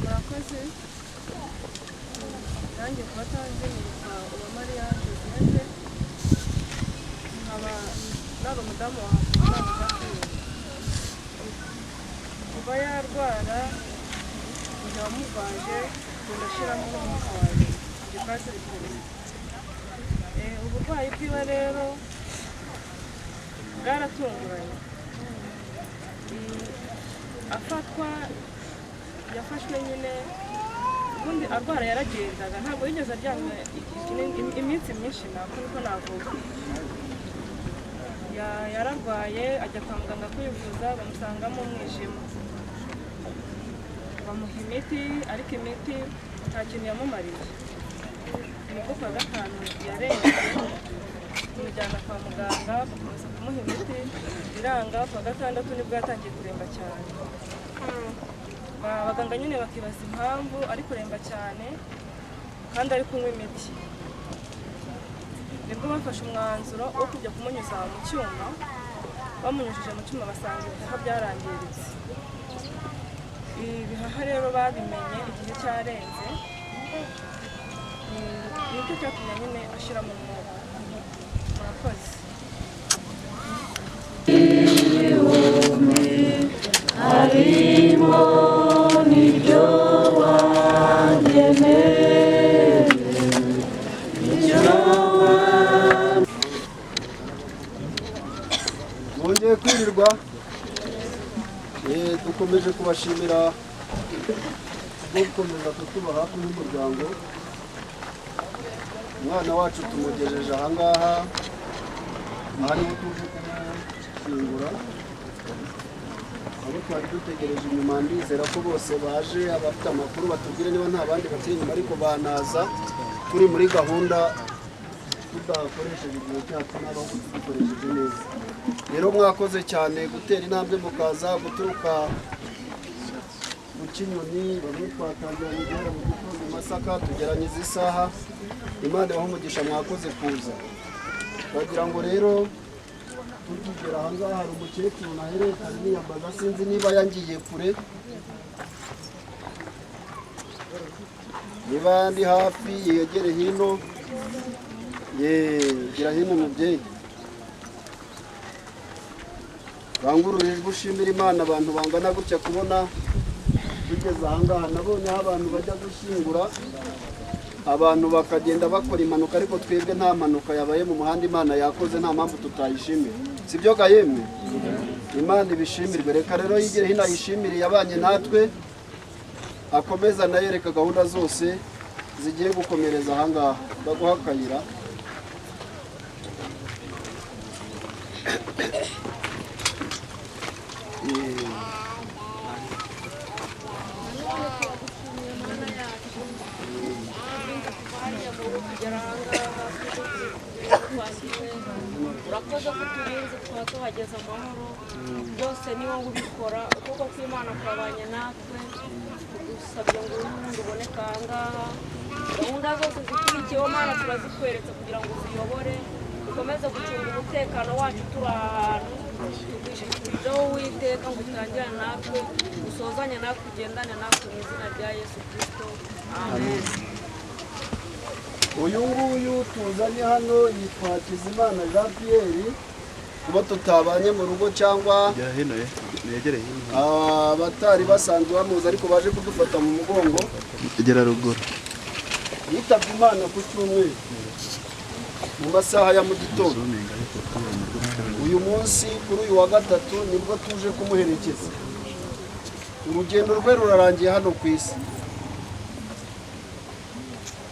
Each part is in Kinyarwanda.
murakoze nanjye kuba tanze nitwa Uwamariya Josette nkaba naba mudamu wa Hakuzimana kuba yarwara ndamuvanje ndashiramo n'umwuka wawe gipase bikore uburwayi bwiwe rero bwaratunguranye afatwa yafashwe nyine ubundi arwara yaragendaga ntabwo yigeze aryamye iminsi myinshi niko navuga yararwaye ajya kwa muganga kwivuza bamusangamo umwijima bamuha imiti ariko imiti nta kintu yamumariye nibwo kwa gatanu yarenze kumujyana kwa muganga bakomeza kumuha imiti biranga kwa gatandatu nibwo yatangiye kuremba cyane abaganga nyine bakibaza impamvu ari kuremba cyane kandi ari kunywa imiti nibwo bafashe umwanzuro wo kujya kumunyuza mu cyuma bamunyujije mu cyuma basanga ibihaha byarangiritse ibihaha rero babimenye igihe cyarenze nicyo cyatumye nyine ashyira mu mwuka murakoze harimo n'ibyo wangeneye mwongeye kwirirwa dukomeje kubashimira no gukomeza kutuba hafi y'umuryango umwana wacu tumugejeje ahangaha aha niho tuje kumushyingura abo twari dutegereje inyuma ndizera ko bose baje abafite amakuru batubwire niba nta bandi bakiri inyuma ariko banaza turi muri gahunda tudakoresheje igihe cyacu n'abaho dukoresheje neza rero mwakoze cyane gutera intambwe mukaza guturuka mu Kinyoni bamwe twatangiranye guhera mu gitondo Masaka tugeranyije isaha Imana ibahe umugisha mwakoze kuza bagira ngo rero tugera ahangaha hari umukecuru naherekanye niyambaza sinzi niba yangiye kure niba ndi hafi yegere hino gira hino umubyeyi bangururije gushimira Imana abantu bangana gutya kubona tugeze ahangaha nabonye aho abantu bajya gushyingura abantu bakagenda bakora impanuka ariko twebwe nta mpanuka yabaye mu muhanda Imana yakoze nta mpamvu tutayishimira sibyo ga yemwe Imana ibishimirwe reka rero yigire hino ayishimire yabanye natwe akomeza nayereka gahunda zose zigiye gukomereza ahangaha baguha akayira urakoze ko turinze tukaba tuhageze amahoro byose ni wowe ubikora ukuboko kw'Imana kurabanye natwe dusabye ngo n'ubundi uboneke ahangaha gahunda zose zikurikiyeho Mana turazikweretse kugira ngo uziyobore dukomeze gucunga umutekano wacu turi ahantu tugishikirizeho Uwiteka ngo utangirane natwe usozanye natwe ugendane natwe mu izina rya Yesu Kristo amen. uyu nguyu tuzanye hano yitwa Hakizimana Jean Pierre kuba tutabanye mu rugo cyangwa abatari basanzwe bamuzi ariko baje kudufata mu mugongo egera ruguru yitabye Imana ku cyumweru mu masaha ya mu gitondo uyu munsi kuri uyu wa gatatu nibwo tuje kumuherekeza urugendo rwe rurarangiye hano ku isi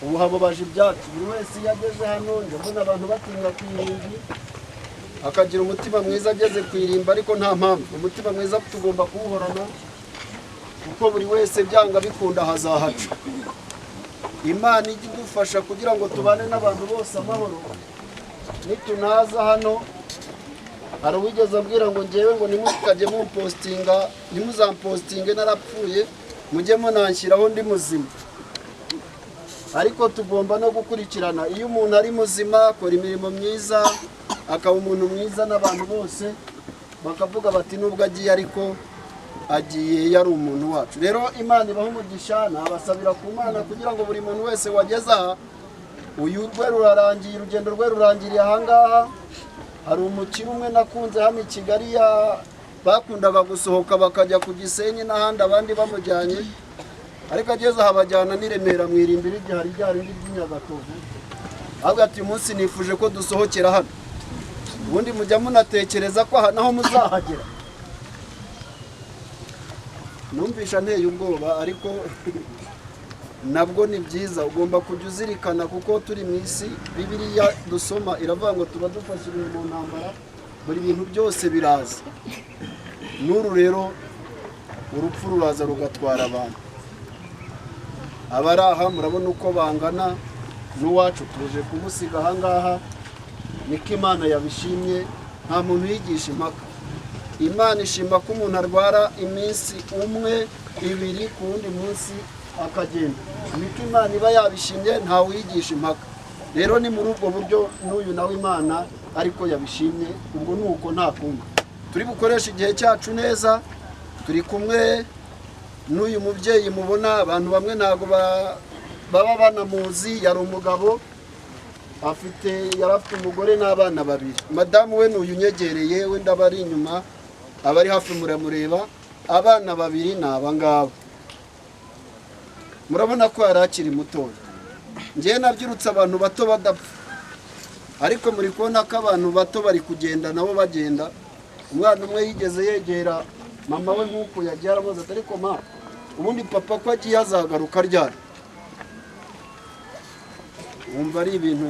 ubu hababaje ibyacu buri wese iyo ageze hano ndabona abantu batinda ku irimbi akagira umutima mwiza ageze ku irimbi ariko nta mpamvu umutima mwiza tugomba kuwuhorana kuko buri wese byanga bikunda hazahaca Imana ijya idufasha kugira ngo tubane n'abantu bose amahoro nitunaza hano hari uwigeze abwira ngo ngewe ngo nimukajye mumpostinga ntimuzampostinge narapfuye mujye munanshyiraho ndi muzima ariko tugomba no gukurikirana. Iyo umuntu ari muzima akora imirimo myiza, akaba umuntu mwiza, n'abantu bose bakavuga bati nubwo agiye ariko agiye yari umuntu wacu. Rero Imana ibaho umugisha, nabasabira ku Mana kugira ngo buri muntu wese wageze aha, uyu rwe rurarangiye, urugendo rwe rurangiriye ahangaha. Hari umukiri umwe nakunze hano i Kigali bakundaga gusohoka bakajya ku Gisenyi n'ahandi abandi bamujyanye, ariko ageze aha bajyana n'i Remera mu irimbiri ryari ryarindi ry'inyagatovu. Avuga ati umunsi nifuje ko dusohokera hano, ubundi mujya munatekereza ko aha naho muzahagera. Numvisha nteye ubwoba, ariko nabwo ni byiza. Ugomba kujya uzirikana kuko turi mu isi. Bibiliya dusoma iravuga ngo tuba dufashe ibintu mu ntambara, buri bintu byose biraza. N'uru rero urupfu ruraza rugatwara abantu. Abari aha murabona uko bangana, n'uwacu tuje kumusiga ahangaha. Niko Imana yabishimye, nta muntu yigisha impaka. Imana ishima ko umuntu arwara iminsi umwe ibiri, ku wundi munsi akagenda. Niko Imana iba yabishimye, ntawe wigisha impaka. Rero ni muri ubwo buryo n'uyu nawe Imana ariko yabishimye. Ubwo nuko nta kundi turi bukoresha igihe cyacu neza. Turi kumwe n'uyu mubyeyi mubona, abantu bamwe ntago baba banamuzi. Yari umugabo yari afite umugore n'abana babiri. Madamu we n'uyu unyegereye, we ndabari inyuma, abari hafi muramureba. Abana babiri ni abangaba, murabona ko yari akiri mutoya. Njyewe nabyirutse abantu bato badapfa, ariko muri kubona ko abantu bato bari kugenda nabo bagenda. Umwana umwe yigeze yegera mama we nk'uko yagiye aramubaza ati ariko ma, ubundi papa ko agiye azagaruka ryari? Wumva ari ibintu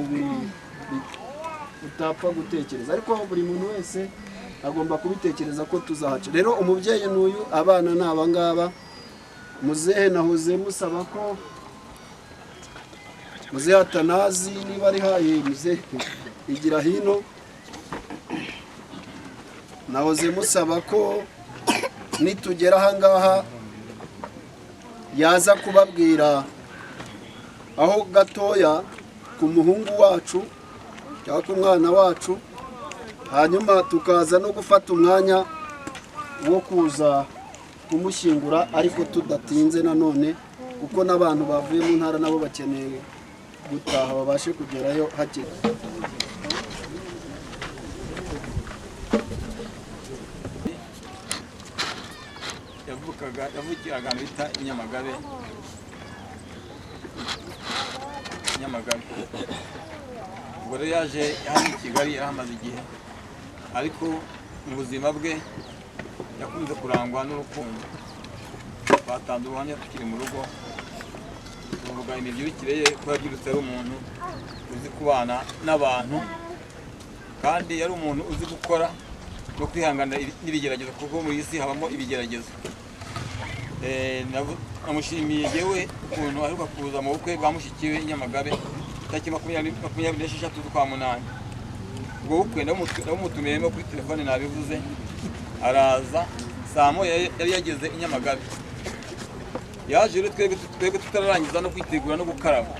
utapfa gutekereza, ariko buri muntu wese agomba kubitekereza ko tuzahaca. Rero umubyeyi n'uyu, abana ni abangaba. Muzehe nahoze musaba ko muzehe Atanazi niba ari haye, muzehe igira hino, nahoze musaba ko nitugera ahangaha yaza kubabwira aho gatoya ku muhungu wacu cyangwa ku mwana wacu, hanyuma tukaza no gufata umwanya wo kuza kumushyingura, ariko tudatinze nanone, kuko n'abantu bavuye mu ntara nabo bakeneye gutaha babashe kugerayo hakiri. yavukiraga ahantu bita Nyamagabe. Ubwo rero yaje hano i Kigali ahamaze igihe, ariko mu buzima bwe yakunze kurangwa n'urukundo. Batanze ubuhamya tukiri mu rugo, tuvuga imibyirukire ye ko yabyirutse ari umuntu uzi kubana n'abantu, kandi yari umuntu uzi gukora no kwihangana n'ibigeragezo, kuko muri isi habamo ibigeragezo. Namushimiye yewe ukuntu aheruka kuza mu bukwe bwa mushiki we Nyamagabe tariki 26 z'ukwa munani. Ubwo bukwe ndabumutumiyemo kuri telefone, nabivuze, araza saa moya yari yageze i Nyamagabe. Yaje rero twebwe tutararangiza no kwitegura no gukaraba,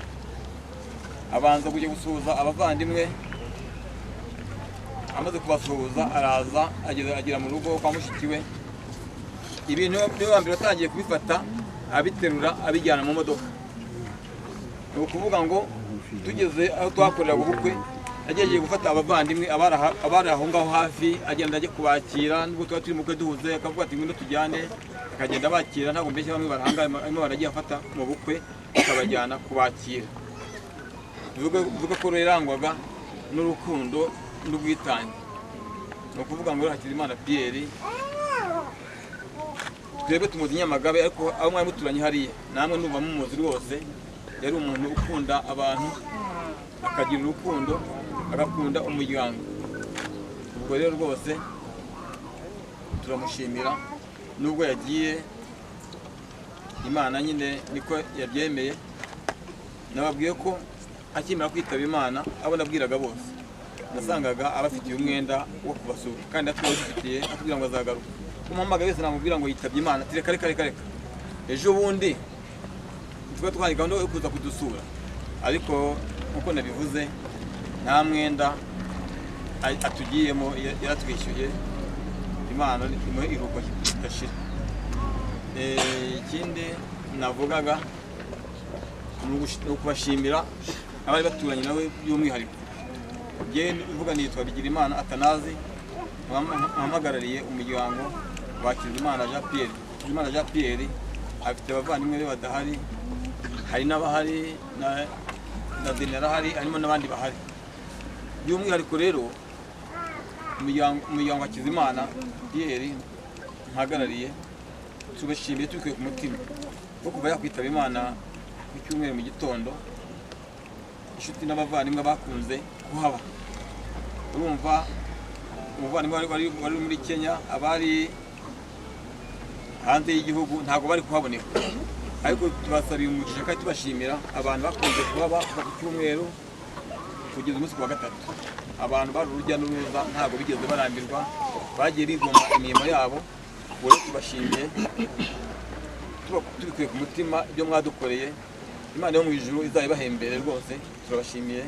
abanza kujya gusuhuza abavandimwe. Amaze kubasuhuza araza agera mu rugo kwa mushiki we. Ibintu byo mbere atangiye kubifata, abiterura abijyana mu modoka. Ni ukuvuga ngo tugeze aho twakorera ubukwe, yagiye gufata abavandimwe abari aho ngaho hafi, agenda ajya kubakira. Nubwo tuba turi mu bukwe duhuze, akavuga ati ngwino tujyane, akagenda bakira. Ntabwo mbeshya, bamwe barahanga barimo baragiye afata mu bukwe akabajyana kubakira. Bivuga ko yarangwaga n'urukundo n'ubwitange. Ni ukuvuga ngo Hakirimana Pierre, twebwe tumuzi Nyamagabe, ariko aho mwari muturanye hariya namwe numva mumuzi rwose. Yari umuntu ukunda abantu, akagira urukundo, agakunda umuryango. Ubwo rero rwose turamushimira, nubwo yagiye Imana nyine niko yabyemeye. Nababwiye ko akimara kwitaba Imana, abo nabwiraga bose nasangaga abafitiye umwenda wo kubasura, kandi atubifitiye, atubwira ngo azagaruka. Umuhamagaye wese namubwira ngo yitabye Imana, ati reka. Ejo bundi twa twandika no kuza kudusura, ariko nkuko nabivuze nta mwenda atugiyemo yaratwishyuye Imana imuhe iruhuko ridashira. Ikindi navugaga ni ukubashimira abari baturanye nawe by'umwihariko. Njye uvuga nitwa Bigirimana Atanazi, mpamagarariye umuryango wa Hakizimana Jean Pierre. Hakizimana Jean Pierre afite abavandimwe be badahari, hari n'abahari na Denera hari, harimo n'abandi bahari. By'umwihariko rero umuryango wa Hakizimana Pierre mpagarariye tubashimiye tubikuye ku mutima ko kuva yakwitaba Imana ku cyumweru mu gitondo, inshuti n'abavandimwe bakunze kuhaba. Urumva umuvandimwe wari muri Kenya, abari hanze y'igihugu ntabwo bari kuhaboneka, ariko tubasabiye umugisha kandi tubashimira abantu bakunze kuhaba kuva ku cyumweru kugeza umunsi wa gatatu. Abantu bari urujya n'uruza ntabwo bigeze barambirwa, bagiye bigomba imirimo yabo. Wowe tubashimiye tubikuye ku mutima ibyo mwadukoreye. Imana yo mu ijuru izabibahembere rwose, turabashimiye.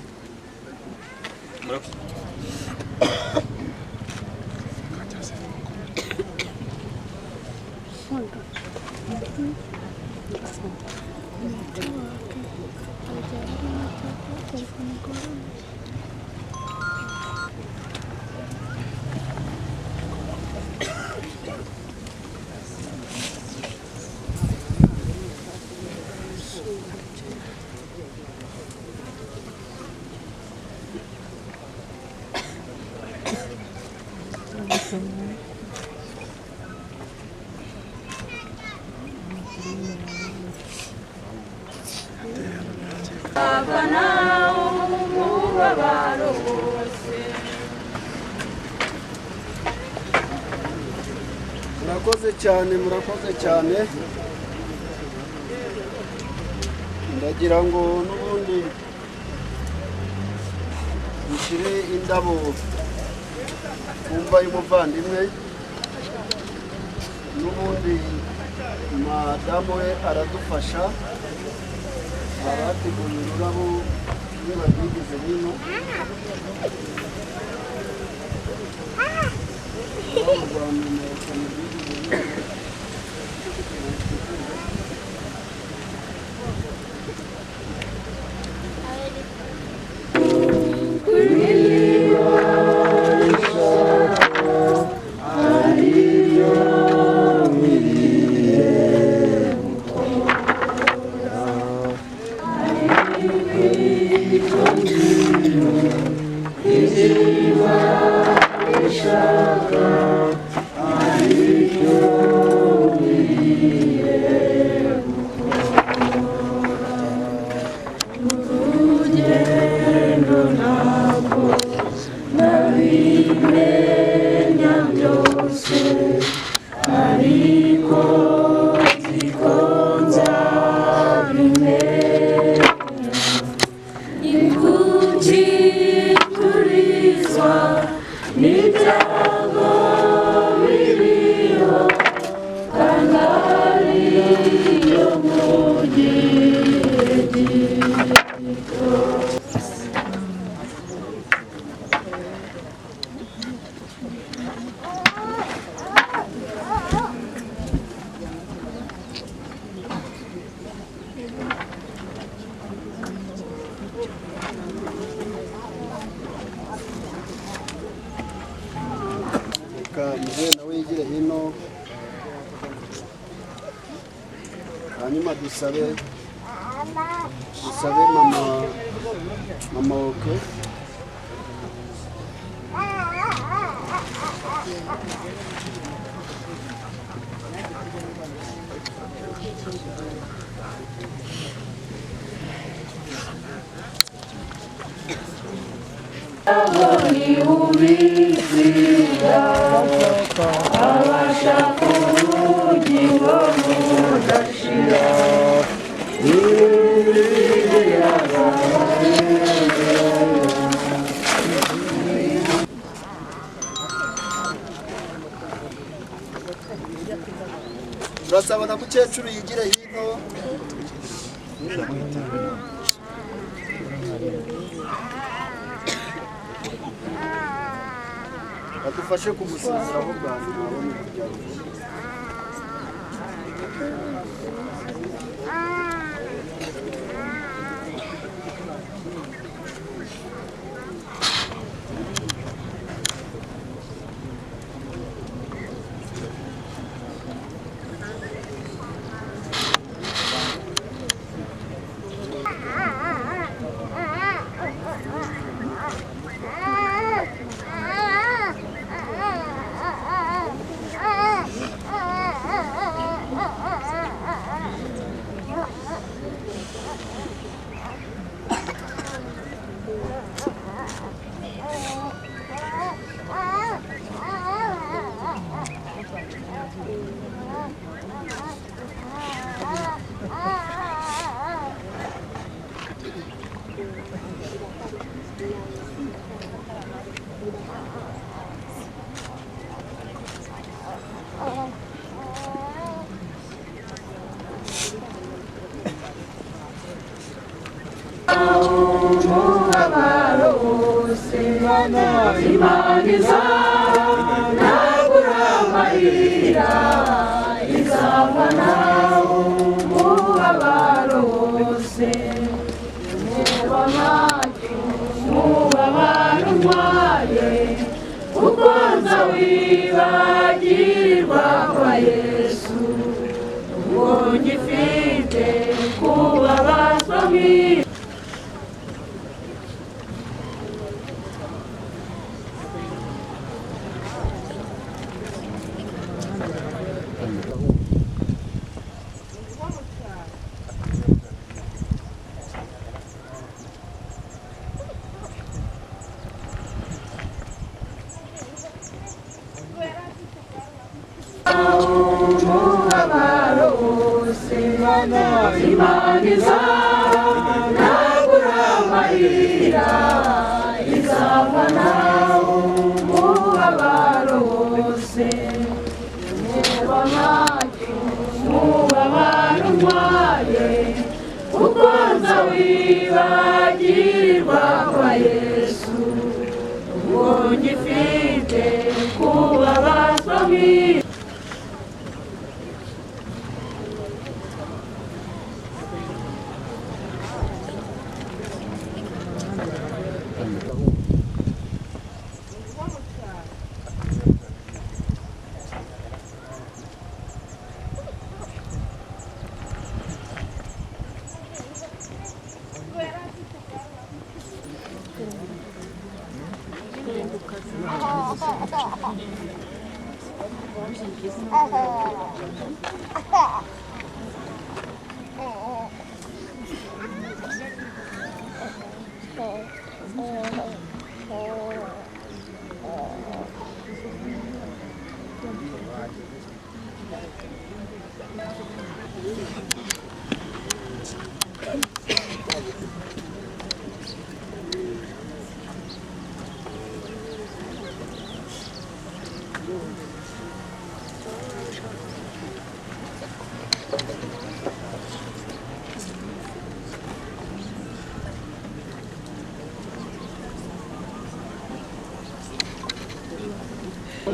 Murakoze cyane. Ndagira ngo n'ubundi dushyire indabo ku mva y'umuvandimwe. N'ubundi madamu we aradufasha, abateguye ururabo niba bigeze hino. Mzee nawe yigire hino, hanyuma dusabe mama oke. Turasaba na mukecuru yigire hino. badufashe kumusezeraho bwa nyuma. Imaniza naguramarira izabana umubabaro wose umubabaro ntwaye kuko nzawibagirwa kwa Yesu ubwo ngifite kubabazwa umubabaro wose Imaniza naguramarira izabana umubabaro wose umubabaro ntwaye kuko nzawibagirwa kwa Yesu ubwo ngifite kubabazwa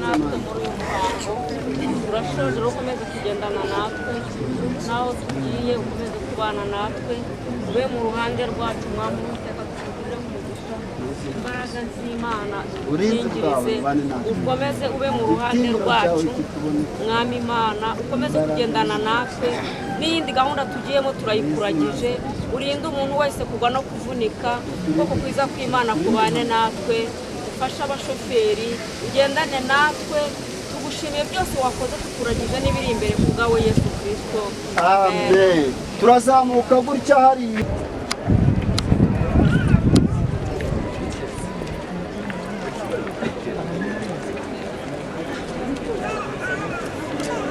natwe muri uyu muhango urashoje ukomeze kugendana natwe naho tugiye ukomeze kubana natwe ube mu ruhande rwacu mwami w'iteka tugire umugisha imbaraga z'Imana zikingirize ukomeze ube mu ruhande rwacu mwami Imana ukomeze kugendana natwe n'iyindi gahunda tugiyemo turayikuragije urinde umuntu wese kugwa no kuvunika kuko kwiza kw'Imana kubane natwe ufasha abashoferi ugendane natwe tugushimiye byose wakoze tukuragije n'ibiri imbere ku bwawe Yesu Kristo amen. Turazamuka gutya hari